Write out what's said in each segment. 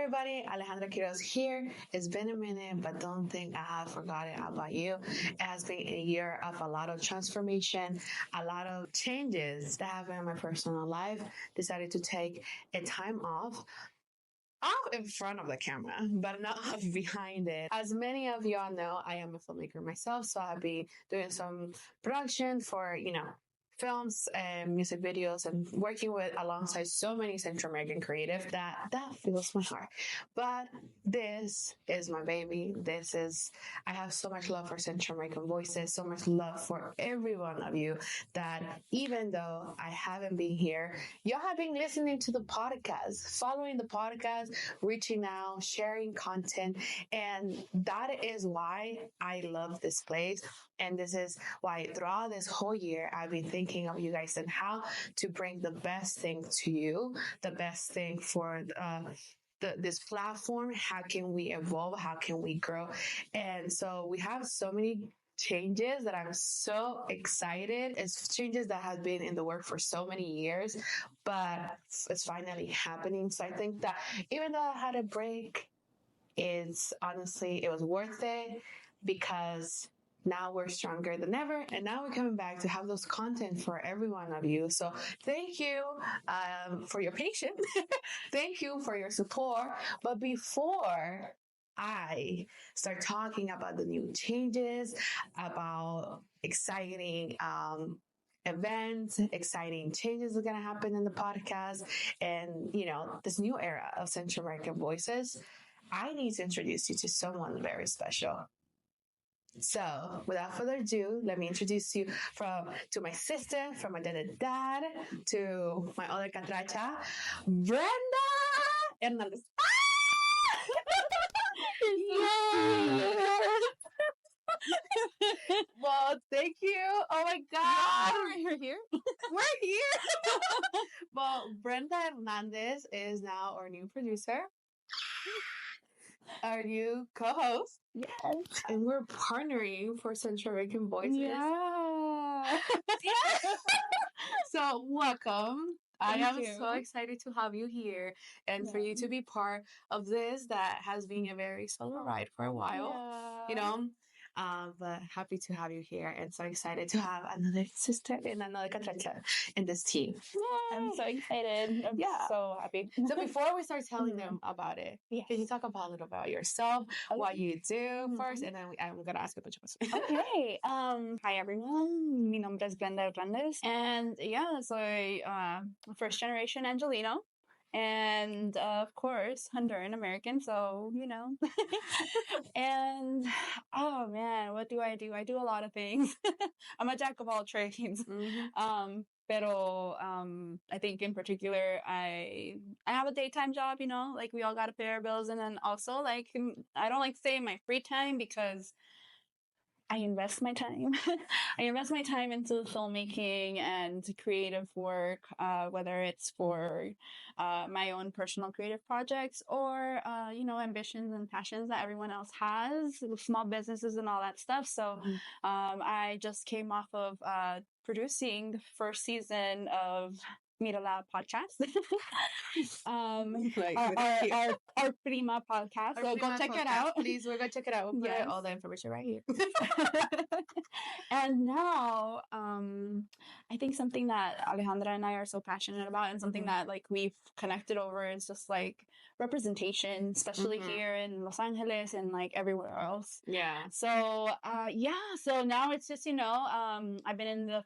everybody, Alejandra Quiroz here. It's been a minute, but don't think I have forgotten about you. It has been a year of a lot of transformation, a lot of changes that happened in my personal life. Decided to take a time off in front of the camera, but not behind it. As many of y'all know, I am a filmmaker myself, so I'll be doing some production for, films and music videos and working with alongside so many Central American creative that fills my heart. But this is my baby. I have so much love for Central American voices, so much love for every one of you that even though I haven't been here, y'all have been listening to the podcast, following the podcast, reaching out, sharing content. And that is why I love this place. And this is why throughout this whole year, I've been thinking of you guys and how to bring the best thing to you, the best thing for this platform. How can we evolve? How can we grow? And so we have so many changes that I'm so excited. It's changes that have been in the work for so many years, but it's finally happening. So I think that even though I had a break, it was worth it because now we're stronger than ever, and now we're coming back to have those content for every one of you. So thank you for your patience. Thank you for your support. But before I start talking about the new changes, about exciting events, exciting changes are going to happen in the podcast, and this new era of Central American voices, I need to introduce you to someone very special. So, without further ado, let me introduce you to my sister, from my dad, to my other catracha, Brenda Hernandez. Well, thank you. Oh my God. We're here. We're here. Well, Brenda Hernandez is now our new producer, our new co-host. Yes. And we're partnering for Central American Voices. Yeah. So, welcome. I am you. so excited to have you here and for you to be part of this that has been a very solo ride for a while. But happy to have you here and so excited to have another sister and another catracha in this team. Yay. I'm so excited. I'm so happy. So before we start telling them about it, can you talk about a little about yourself, what you do first, and then I'm going to ask a bunch of questions. Okay. Hi, everyone. Mi nombre es Brenda Hernandez. And soy first generation Angelino. And of course, Honduran American. So, and oh man, what do? I do a lot of things. I'm a jack of all trades. Mm-hmm. Pero I think in particular, I have a daytime job, like we all got to pay our bills. And then also like, I don't like to say my free time because I invest my time. I invest my time into filmmaking and creative work, whether it's for my own personal creative projects or, ambitions and passions that everyone else has, small businesses and all that stuff. So I just came off of producing the first season of Mira La podcast. Our Prima podcast. So go check it out. Please, we're going to check it out. We'll put all the information right here. And now, I think something that Alejandra and I are so passionate about and something that like we've connected over is just like representation, especially here in Los Angeles and like everywhere else. Yeah. So, so now it's just, I've been in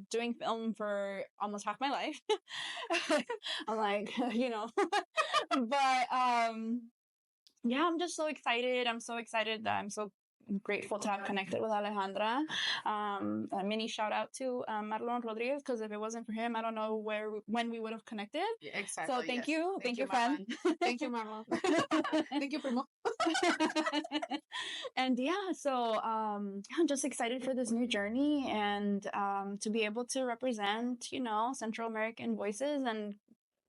doing film for almost half my life. I'm like, but, I'm just so excited. I'm so excited that I'm so grateful to have connected with Alejandra. A mini shout out to Marlon Rodriguez, because if it wasn't for him, I don't know when we would have connected. Yeah, exactly. So thank you, friend. Thank you, Marlon. Thank you, Primo. And so I'm just excited for this new journey and to be able to represent, Central American voices and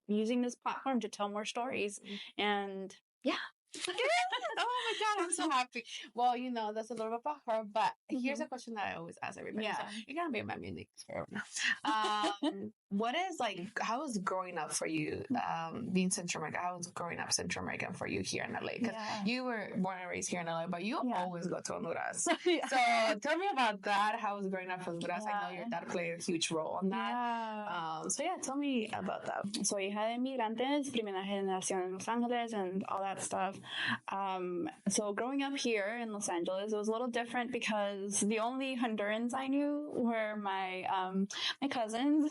using this platform to tell more stories. And oh my God, I'm so happy. Well, that's a little bit about her, but here's a question that I always ask everybody. Yeah. So you're gonna be my music forever now. what is like, how was growing up for you, being Central American? How was growing up Central American for you here in LA? Because you were born and raised here in LA, but you always go to Honduras. So tell me about that. How was growing up in Honduras? I know your dad played a huge role on that. So tell me about that. Soy hija de inmigrantes, primera generación en Los Angeles, and all that stuff. So growing up here in Los Angeles, it was a little different because the only Hondurans I knew were my cousins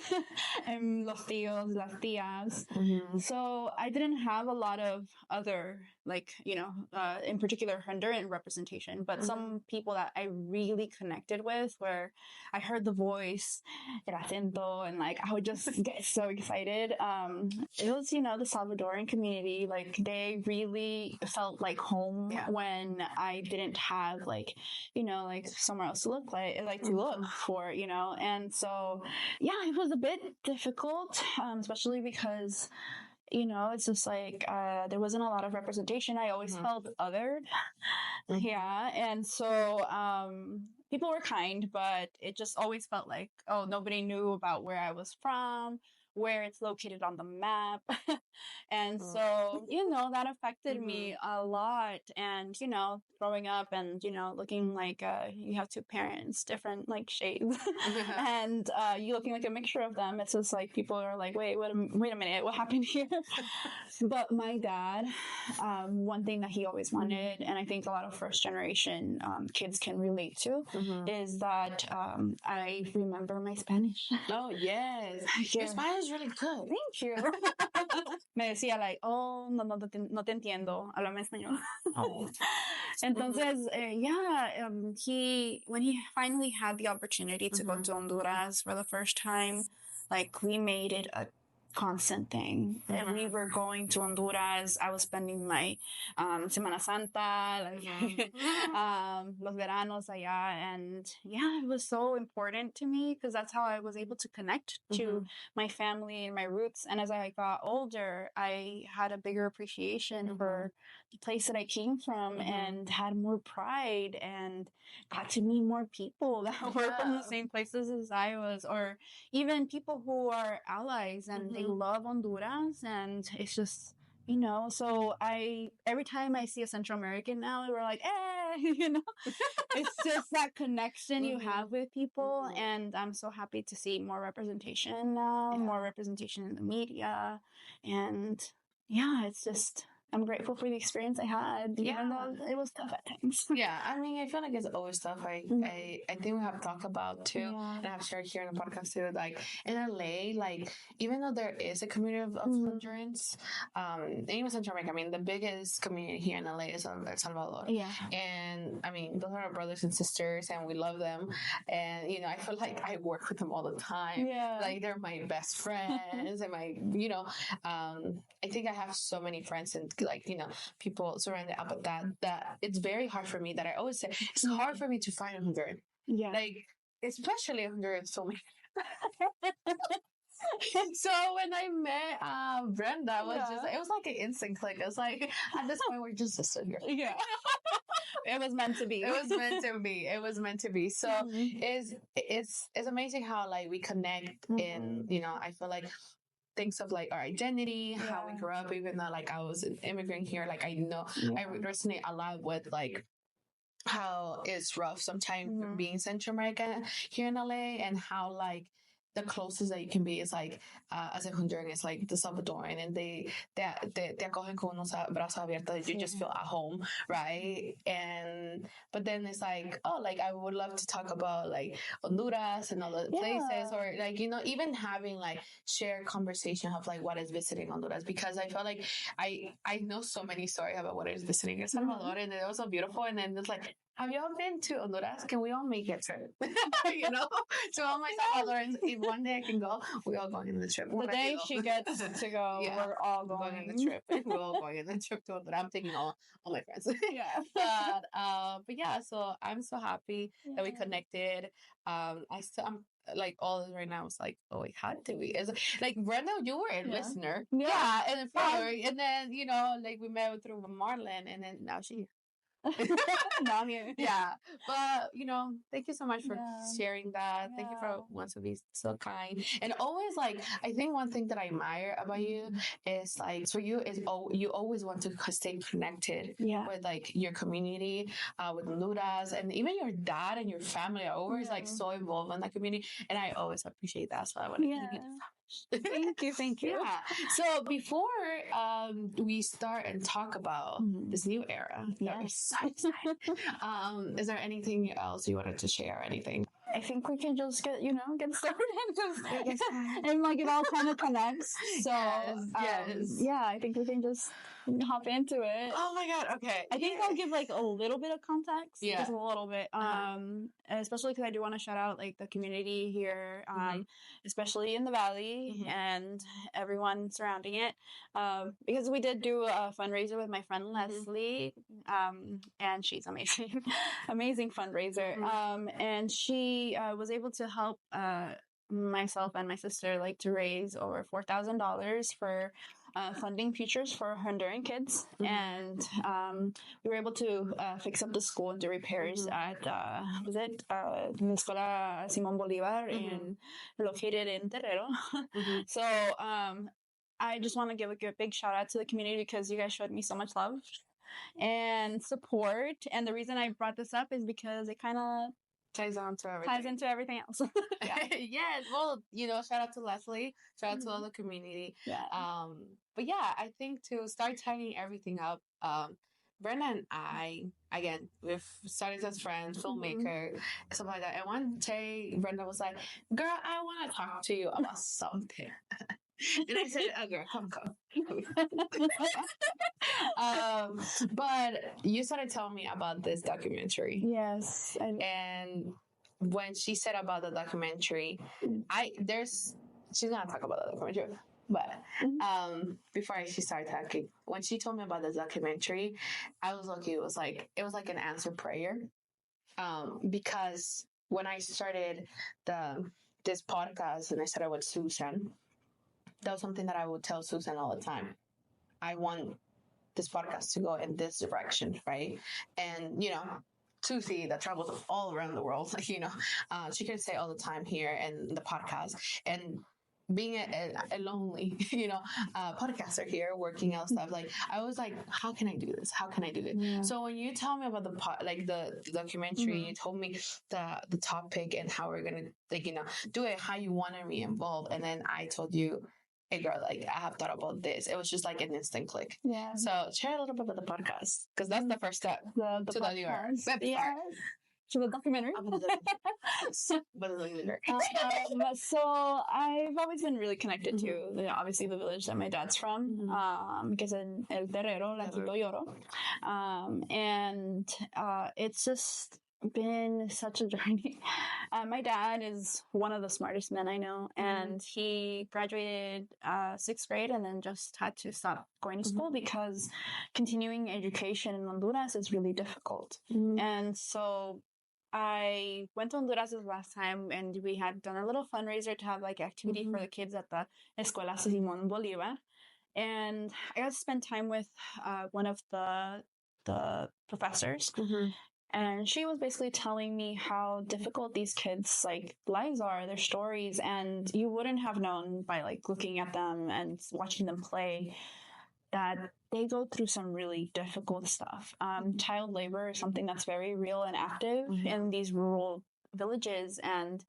and los tíos, las tías. So I didn't have a lot of other, like, in particular Honduran representation, but some people that I really connected with, where I heard the voice, el acento, and like I would just get so excited. It was, the Salvadoran community, like they really felt like home when I didn't have like somewhere else to look to look for, and so it was a bit difficult, especially because it's just like there wasn't a lot of representation. I always felt othered. And so people were kind, but it just always felt like, nobody knew about where I was from, where it's located on the map. And so, that affected me a lot. And, growing up and, looking like you have two parents, different like shades, and you looking like a mixture of them. It's just like people are like, wait a minute, what happened here? But my dad, one thing that he always wanted, and I think a lot of first generation kids can relate to, is that I remember my Spanish. Oh, yes. Your Spanish is really good. Thank you. Me decía like, no te entiendo, háblame español. Entonces, when he finally had the opportunity to go to Honduras for the first time, like we made it a constant thing. And we were going to Honduras. I was spending my Semana Santa, like los veranos allá, and it was so important to me because that's how I was able to connect to my family and my roots. And as I got older, I had a bigger appreciation for the place that I came from and had more pride and got to meet more people that were from the same places as I was, or even people who are allies and they love Honduras, and it's just, so every time I see a Central American now, we're like, it's just that connection you have with people. And I'm so happy to see more representation now, more representation in the media. And it's just, I'm grateful for the experience I had, even though it was tough at times. I mean, I feel like it's always tough. I think we have talked about too, and I've shared here in the podcast too, like in LA, like even though there is a community of Hondurans, and even Central America, I mean, the biggest community here in LA is El Salvador. And I mean, those are our brothers and sisters, and we love them. And, I feel like I work with them all the time. Like they're my best friends and my, I think I have so many friends and like, people surrounded up with that it's very hard for me, that I always say it's hard for me to find a Honduran. Like, especially a Honduran filmmaker. So when I met Brenda, it was like an instant click. It was like, at this point, we're just sisters. It was meant to be. It was meant to be. So it's amazing how like we connect in, I feel like things of like our identity, how we grew up, even though like I was an immigrant here, like I know I resonate a lot with like how it's rough sometimes being Central American here in LA, and how like the closest that you can be is like as a Honduran is like the Salvadoran, and they acogen con unos brazos abiertos. You just feel at home, right? But then it's like, like I would love to talk about like Honduras and other places, or like even having like shared conversation of like what is visiting Honduras, because I feel like I know so many stories about what is visiting El Salvador, and it was so beautiful. And then it's like, have you all been to Honduras? Can we all make it trip? To all my Salvadorans, if one day I can go, we're all going on the trip. The day she gets to go, we're all going on the trip. We're all going on the trip to Honduras. I'm taking all my friends. But so I'm so happy that we connected. I'm like all right now. It's like, oh wait, how did we? It's like Brenda, you were a listener, and then February, and then like we met through Marlon, and then now she. No, I'm here. Yeah, but thank you so much for sharing that. Thank you for Yeah. once to be so kind and always like. I think one thing that I admire about you is like for you is you always want to stay connected Yeah. with like your community, with Ludas, and even your dad and your family are always like so involved in that community, and I always appreciate that. So I want to thank you. Thank you. Yeah. So before we start and talk about this new era, that we're so excited. Is there anything else you wanted to share or anything? I think we can just get started and like it all kind of connects. So yes. Yeah, I think we can just hop into it. Oh my god, okay. I think I'll give like a little bit of context. Yeah. Just a little bit. Especially because I do want to shout out like the community here, especially in the Valley and everyone surrounding it. Because we did do a fundraiser with my friend Leslie, and she's amazing. Amazing fundraiser. And she was able to help myself and my sister like to raise over $4,000 for funding futures for Honduran kids, and we were able to fix up the school and do repairs at was it the Escuela Simón Bolívar and located in Terrero. So I just want to give a big shout out to the community because you guys showed me so much love and support, and the reason I brought this up is because it kind of ties into everything else. Yes. Well, shout out to Leslie. Shout out to all the community. Yeah. But yeah, I think to start tying everything up, Brenda and I, again, we've started as friends, filmmaker, stuff like that. And one day, Brenda was like, "Girl, I want to talk to you about something." And I said, "Oh, girl, come." But you started telling me about this documentary. Yes. And when she said about the documentary, she's gonna talk about the documentary. But before she started talking, when she told me about the documentary, I was lucky. It was like an answered prayer. Because when I started this podcast and I started with Susan, that was something that I would tell Susan all the time. I want this podcast to go in this direction, right? And Susie that travels all around the world, she can say all the time here in the podcast, and being a lonely, podcaster here, working out stuff, like I was like, how can I do this? How can I do it? Yeah. So when you tell me about the documentary, you told me the topic and how we're gonna do it, how you wanted me involved, and then I told you, hey girl, like I have thought about this. It was just like an instant click. Yeah. So share a little bit about the podcast because that's the first step to the New York. Yeah. To the documentary. So I've always been really connected to obviously the village that my dad's from, because in El Terrero, La Quito Lloro. And it's just been such a journey. My dad is one of the smartest men I know, and he graduated 6th grade and then just had to stop going to school because continuing education in Honduras is really difficult. And so I went to Honduras this last time, and we had done a little fundraiser to have like activity for the kids at the Escuela Simón Bolívar, and I got to spend time with one of the professors. And she was basically telling me how difficult these kids' like lives are, their stories, and you wouldn't have known by like looking at them and watching them play that they go through some really difficult stuff. Child labor is something that's very real and active in these rural villages, and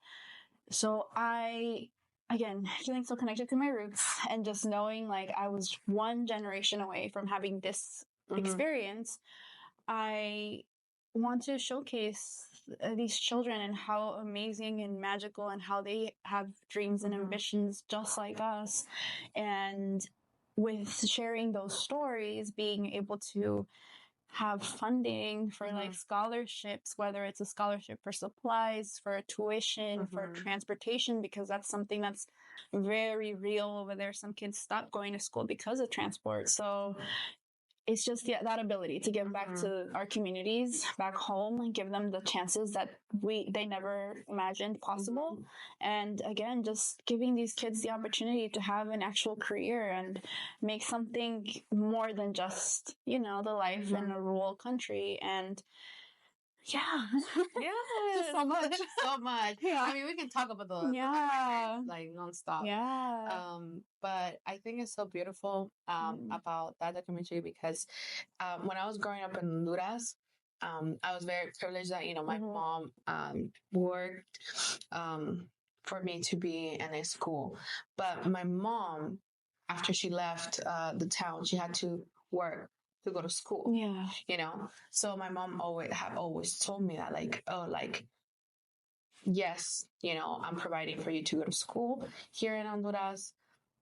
so I, again, feeling so connected to my roots and just knowing like I was one generation away from having this experience, I want to showcase these children and how amazing and magical and how they have dreams and ambitions just like us. And with sharing those stories, being able to have funding for like scholarships, whether it's a scholarship for supplies, for tuition, for transportation, because that's something that's very real over there. Some kids stop going to school because of transport. So it's just that ability to give back to our communities back home and give them the chances that they never imagined possible. And again, just giving these kids the opportunity to have an actual career and make something more than just, the life in a rural country. And yeah. Yeah. So much. So much. Yeah. I mean, we can talk about those like nonstop. Yeah. But I think it's so beautiful about that documentary because when I was growing up in Honduras, I was very privileged that, my mom worked for me to be in a school. But my mom, after she left the town, she had to work to go to school. Yeah. So my mom always told me that, like, oh, like, yes, I'm providing for you to go to school here in Honduras.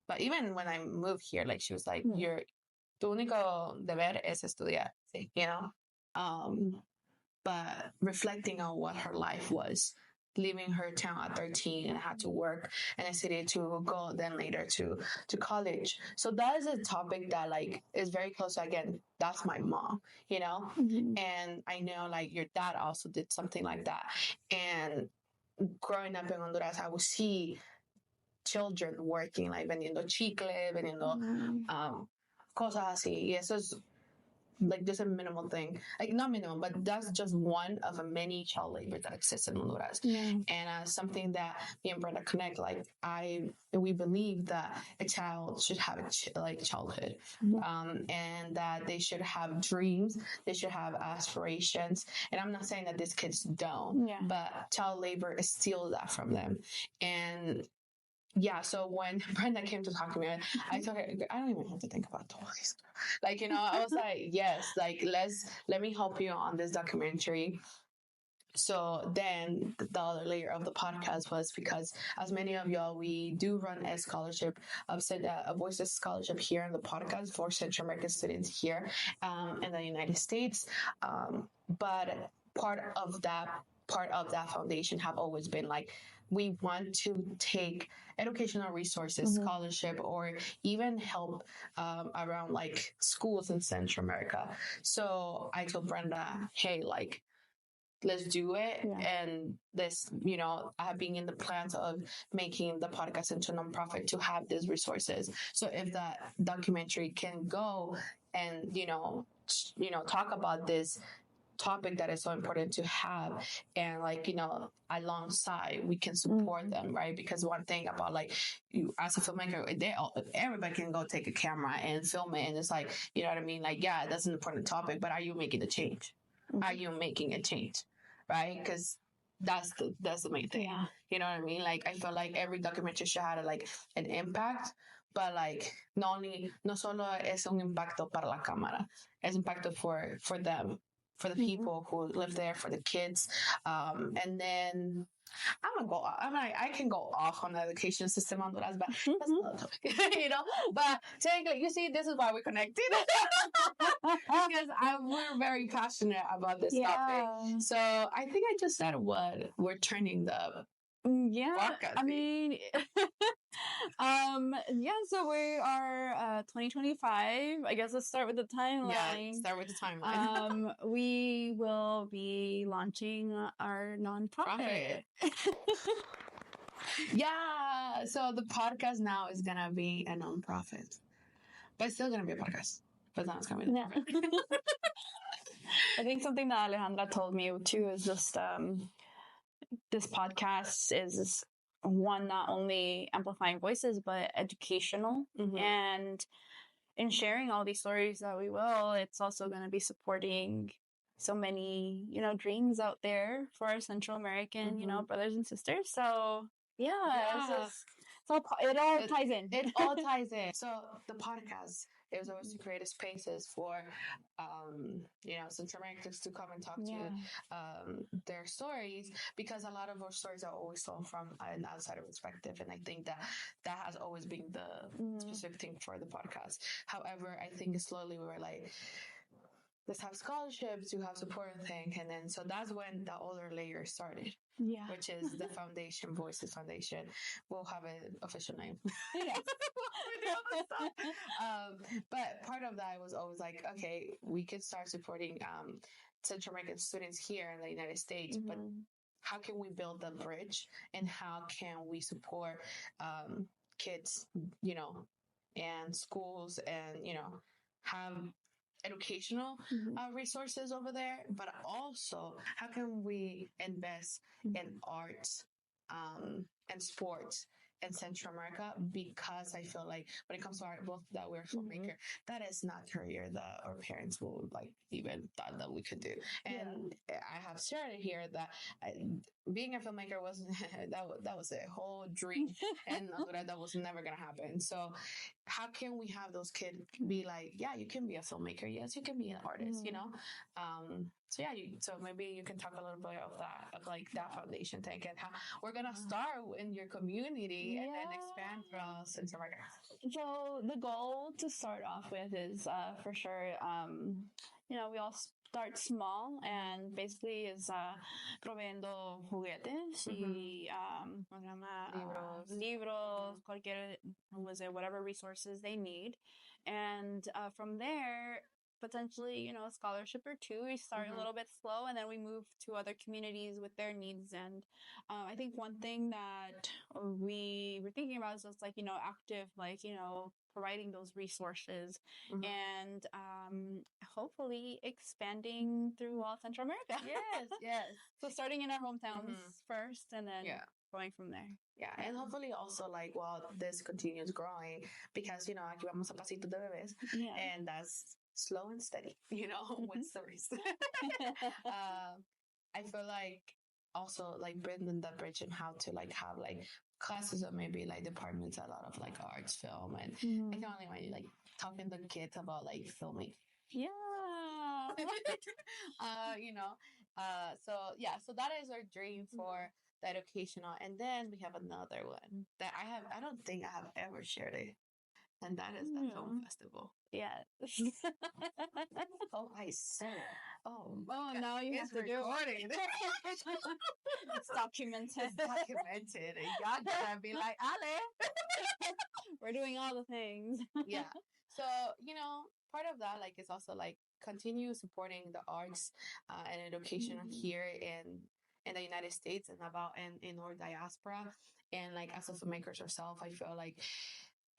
But even when I moved here, like, she was like, tu único deber es estudiar, but reflecting on what her life was, leaving her town at 13 and had to work in a city to go then later to college. So that is a topic that, like, is very close. Again, that's my mom, and I know, like, your dad also did something like that. And growing up in Honduras, I would see children working, like vendiendo chicle, vendiendo cosas así. Y eso es like just a minimal thing, like not minimal, but that's just one of a many child labor that exists in Honduras. And something that me and Brenda connect, like we believe that a child should have a childhood, and that they should have dreams, they should have aspirations. And I'm not saying that these kids don't, but child labor steals that from them. And yeah, so when Brenda came to talk to me, I told her, I don't even have to think about toys. Like, I was like, yes, like, let me help you on this documentary. So then the other layer of the podcast was because, as many of y'all, we do run a scholarship, a Voices Scholarship here in the podcast for Central American students here in the United States. But part of that foundation have always been like, we want to take educational resources, scholarship, or even help around like schools in Central America. So I told Brenda, hey, like, let's do it. And this, I have been in the plans of making the podcast into a nonprofit to have these resources. So if that documentary can go and, talk about this topic that is so important to have, and like, alongside we can support them, right? Because one thing about, like, you as a filmmaker, everybody can go take a camera and film it, and it's like, you know what I mean? Like, yeah, that's an important topic, but are you making a change? Are you making a change? Right? Because that's the main thing. You know what I mean? Like, I feel like every documentary should have like an impact, but like no solo es un impacto para la cámara, es impacto for them, for the people who live there, for the kids. And then I can go off on the education system on Honduras, but that's another topic, But technically, you see, this is why we're connected. Because we're very passionate about this topic. So I think I just said what we're turning the podcast. I mean, so we are 2025. I guess let's start with the timeline. Yeah, start with the timeline. We will be launching our nonprofit. Yeah, so the podcast now is gonna be a nonprofit, but it's still gonna be a podcast. But now it's gonna be a nonprofit. I think something that Alejandra told me too is just this podcast is one, not only amplifying voices, but educational. And in sharing all these stories that we will, it's also going to be supporting so many, dreams out there for our Central American, brothers and sisters. So it all ties in. It all ties in. So the podcast, it was always to create spaces for, Central Americans to come and talk to their stories, because a lot of our stories are always told from an outsider perspective. And I think that has always been the specific thing for the podcast. However, I think slowly we were like, let's have scholarships to have support thing. And then, so that's when the other layer started, Yeah. which is the foundation, Voices Foundation. We'll have an official name. Yes. For the other stuff. But part of that was always like, okay, we could start supporting Central American students here in the United States, but how can we build the bridge, and how can we support kids, you know, and schools, and, you know, have educational resources over there, but also how can we invest in arts and sports in Central America, because I feel like when it comes to art, both that we're a filmmaker, that is not career that our parents will like even thought that we could do. And I have shared it here that being a filmmaker was that was a whole dream, and that was never gonna happen. So how can we have those kids be like, yeah, you can be a filmmaker, yes, you can be an artist, you know? So yeah, so maybe you can talk a little bit of that, of like that foundation thing, and how we're gonna start in your community and then expand across Central America. So the goal to start off with is for sure, you know, we all start small, and basically is proveyendo juguetes y libros, cualquier, whatever resources they need, and from there, potentially, you know, a scholarship or two. We start a little bit slow, and then we move to other communities with their needs. And I think one thing that we were thinking about is just like, you know, active, like, you know, providing those resources and hopefully expanding through all Central America. Yes. So starting in our hometowns first, and then going from there. Yeah, and hopefully also like, while this continues growing, because, you know, aquí vamos a pasitos de bebés, and that's slow and steady, you know, with stories. I feel like also like building the bridge, and how to like have like classes, or maybe like departments, a lot of like arts, film, and I can only imagine like talking to kids about like filming. Yeah. You know, so that is our dream for the educational. And then we have another one that I don't think I have ever shared it, and that is the film festival. Yeah. Oh, I said it. Oh, now you have to recording. It's documented. It's documented. And y'all gotta be like, Ale. We're doing all the things. Yeah. So, you know, part of that, like, is also like continue supporting the arts and education here in the United States, and in our diaspora. And like, as a filmmaker herself, I feel like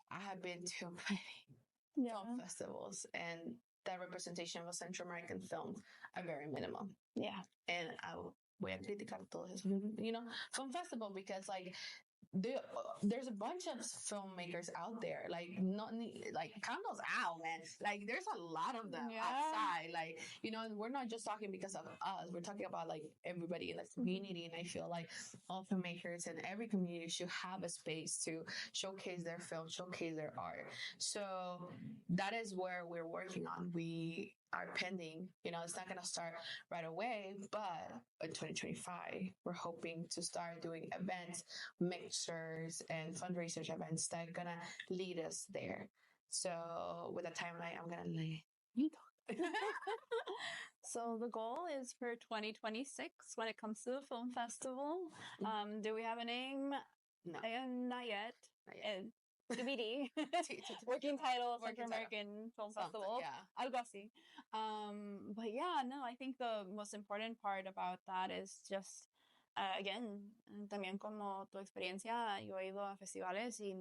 I have been to many film festivals, and the representation of Central American films are very minimal. Yeah. And I voy a criticar todo eso, you know, film festival, because like there's a bunch of filmmakers out there, like not like count those out, man. Like there's a lot of them outside, like, you know, and we're not just talking because of us, we're talking about like everybody in the community. And I feel like all filmmakers in every community should have a space to showcase their film, showcase their art. So that is where we're working on. We are pending, you know, it's not going to start right away, but in 2025 we're hoping to start doing events, mixers, and fundraisers events that are going to lead us there. So with a timeline, I'm going to let you talk. So the goal is for 2026 when it comes to the film festival. Do we have a name? No. Not yet. TBD. Working title, Central American Film Festival. Yeah. Algo así. But yeah, no, I think the most important part about that is just, again, también como tu experiencia, yo he ido a festivales y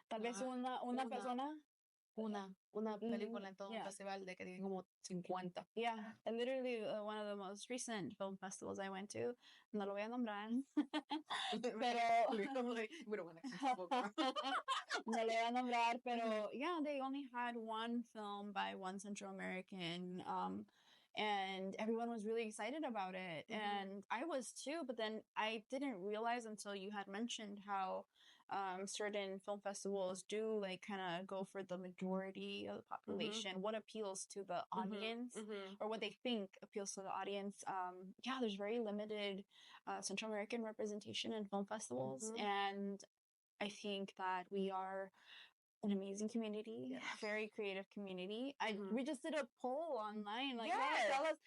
tal vez una persona. Una película en todo un festival de que tienen como 50. Yeah, and literally one of the most recent film festivals I went to, no lo voy a nombrar, pero we don't want to no lo voy a nombrar, pero yeah, they only had one film by one Central American, and everyone was really excited about it, and I was too, but then I didn't realize until you had mentioned how certain film festivals do like kind of go for the majority of the population, what appeals to the audience, or what they think appeals to the audience. Yeah, there's very limited Central American representation in film festivals, and I think that we are an amazing community, Yes. very creative community. Mhm. We just did a poll online, like, Yes. tell us.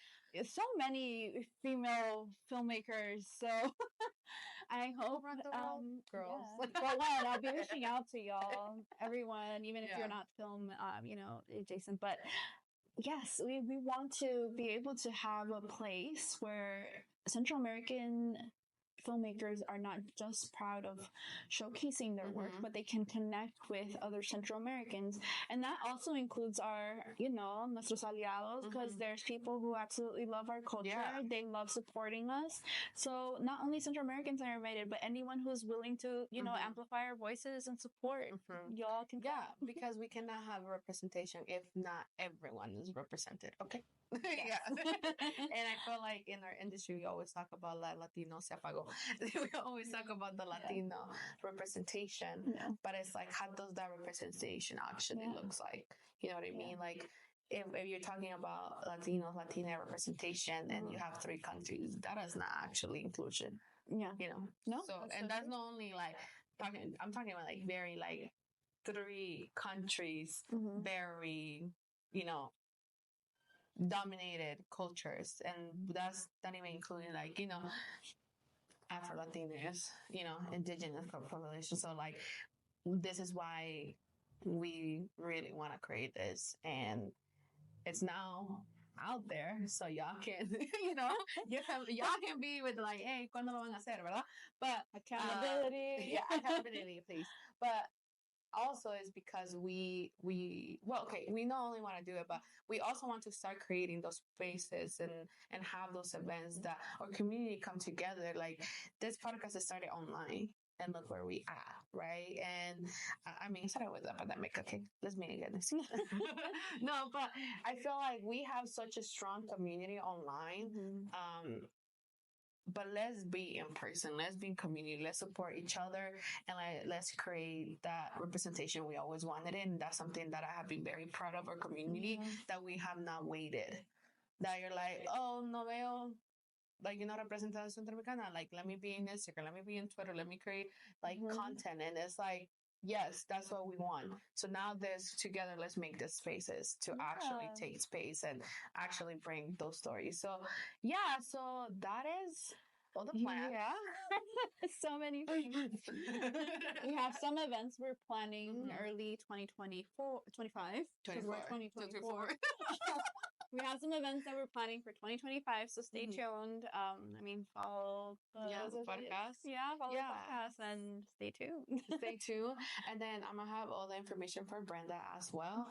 So many female filmmakers, so I hope Around the world, girls. yeah. Well, one, I'll be reaching out to y'all, everyone, even if Yeah. you're not film, adjacent. But yes, we want to be able to have a place where Central American filmmakers are not just proud of showcasing their work, but they can connect with other Central Americans. And that also includes our, nuestros aliados, because there's people who absolutely love our culture. Yeah. They love supporting us. So not only Central Americans are invited, but anyone who's willing to, amplify our voices and support. Y'all can Yeah, because we cannot have representation if not everyone is represented. Okay. Yeah. And I feel like in our industry, we always talk about La Latino se apagó. We always talk about the Latino representation, but it's like, how does that representation actually looks like? You know what I mean? Like, if you're talking about Latina representation and you have 3 countries, that is not actually inclusion. Yeah. No. So, and that's not only like I'm talking about like very like 3 countries, very, dominated cultures. And that's not even including like, Afro-Latinos, indigenous population. So like, this is why we really want to create this. And it's now out there, so y'all can, y'all can be with like, hey, ¿cuándo lo van a hacer, verdad? But accountability. Accountability, please. But also is because we not only want to do it, but we also want to start creating those spaces and have those events that our community come together. Like, this podcast is started online. And look where we at, right? And I mean, it started with the pandemic. Okay, let's meet again. No, but I feel like we have such a strong community online. But let's be in person. Let's be in community. Let's support each other, and let's create that representation we always wanted. And that's something that I have been very proud of our community, that we have not waited. That you're like, oh, no veo, like, representation centroamericana. Like, let me be in Instagram. Let me be in Twitter. Let me create like content. And it's like, yes, that's what we want. So now together, let's make the spaces to actually take space and actually bring those stories. So yeah, so that is all the plans. Yeah. So many things. We have some events we're planning early 2024, 25. 24. 2024. We have some events that we're planning for 2025, so stay tuned. Follow the podcast. Follow the podcast and stay tuned. Stay tuned. And then I'm going to have all the information for Brenda as well.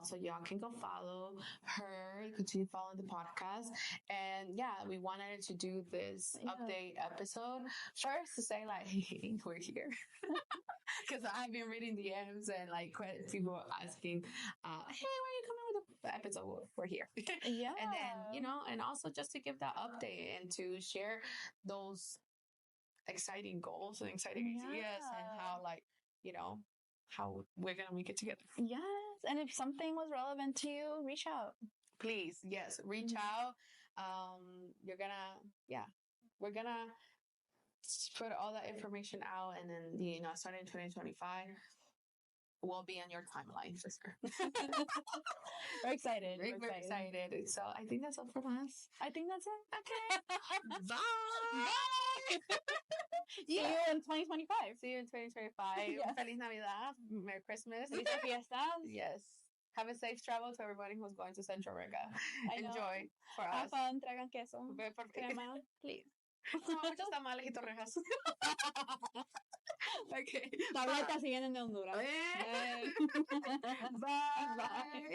So y'all can go follow her, continue following the podcast. And yeah, we wanted to do this update episode first to say like, hey, we're here. Because I've been reading DMs and like people asking, hey, where are you coming with the episode? We're here. Yeah. And then, and also just to give that update and to share those exciting goals and exciting ideas and how like, how we're going to make it together. Yes. And if something was relevant to you, reach out. Please. Yes. Reach out. We're going to put all that information out, and then, starting in 2025, we'll be on your timeline for sure. We're excited. We're excited. So I think that's all from us. I think that's it. Okay. Bye. See you in 2025. See you in 2025. Yes. Feliz Navidad. Merry Christmas. Feliz fiestas. Yes. Have a safe travel to everybody who's going to Central America. Enjoy for us. Have fun. Traigan queso. Crema. Please. Muchos tamales y torrejas. Okay. Tabletas siguen en Honduras. Bye. Bye.